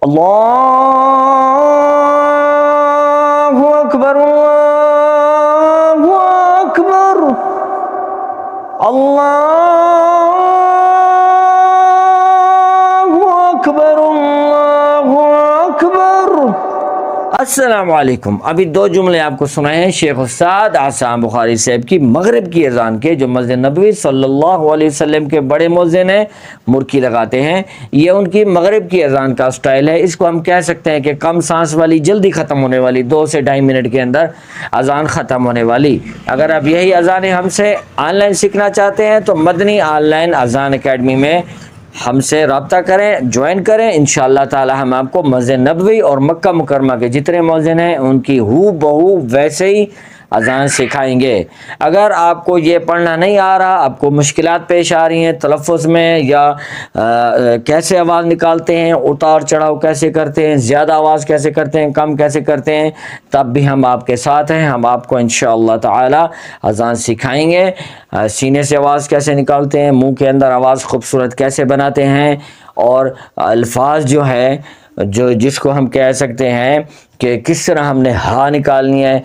اللہ اکبر اللہ اکبر اللہ اکبر اللہ اکبر۔ السلام علیکم۔ ابھی دو جملے آپ کو سنائے ہیں شیخ استاد احسان بخاری صاحب کی مغرب کی اذان کے، جو مسجد نبوی صلی اللہ علیہ وسلم کے بڑے مؤذن ہیں، مرکی لگاتے ہیں۔ یہ ان کی مغرب کی اذان کا سٹائل ہے۔ اس کو ہم کہہ سکتے ہیں کہ کم سانس والی، جلدی ختم ہونے والی، 2 سے 2.5 منٹ کے اندر اذان ختم ہونے والی۔ اگر آپ یہی اذانیں ہم سے آن لائن سیکھنا چاہتے ہیں تو مدنی آن لائن اذان اکیڈمی میں ہم سے رابطہ کریں، جوائن کریں۔ انشاءاللہ تعالی ہم آپ کو مسجد نبوی اور مکہ مکرمہ کے جتنے مؤذن ہیں ان کی ہو بہو ویسے ہی اذان سکھائیں گے۔ اگر آپ کو یہ پڑھنا نہیں آ رہا، آپ کو مشکلات پیش آ رہی ہیں تلفظ میں، یا کیسے آواز نکالتے ہیں، اتار چڑھاؤ کیسے کرتے ہیں، زیادہ آواز کیسے کرتے ہیں، کم کیسے کرتے ہیں، تب بھی ہم آپ کے ساتھ ہیں۔ ہم آپ کو انشاءاللہ تعالی اذان سکھائیں گے۔ سینے سے آواز کیسے نکالتے ہیں، منہ کے اندر آواز خوبصورت کیسے بناتے ہیں، اور الفاظ جو ہے جس کو ہم کہہ سکتے ہیں کہ کس طرح ہم نے ہا نکالنی ہے،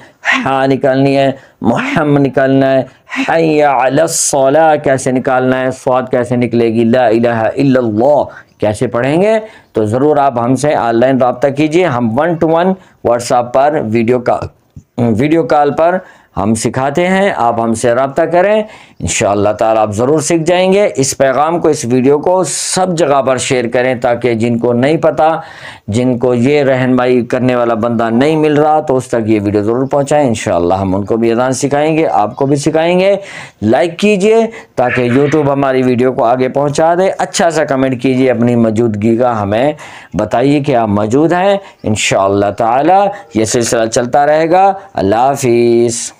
ہا نکالنی ہے، محمد نکالنا ہے، حی علی الصلاۃ کیسے نکالنا ہے، صاد کیسے نکلے گی، لا الہ الا اللہ کیسے پڑھیں گے، تو ضرور آپ ہم سے آن لائن رابطہ کیجئے۔ ہم 1 to 1 واٹس ایپ پر ویڈیو کال پر ہم سکھاتے ہیں، آپ ہم سے رابطہ کریں، انشاءاللہ تعالی آپ ضرور سیکھ جائیں گے۔ اس پیغام کو، اس ویڈیو کو سب جگہ پر شیئر کریں تاکہ جن کو نہیں پتا، جن کو یہ رہنمائی کرنے والا بندہ نہیں مل رہا، تو اس تک یہ ویڈیو ضرور پہنچائیں۔ انشاءاللہ ہم ان کو بھی اذان سکھائیں گے، آپ کو بھی سکھائیں گے۔ لائک کیجئے تاکہ یوٹیوب ہماری ویڈیو کو آگے پہنچا دے۔ اچھا سا کمنٹ کیجئے، اپنی موجودگی کا ہمیں بتائیے کہ آپ موجود ہیں۔ انشاءاللہ تعالی یہ سلسلہ چلتا رہے گا۔ اللہ حافظ۔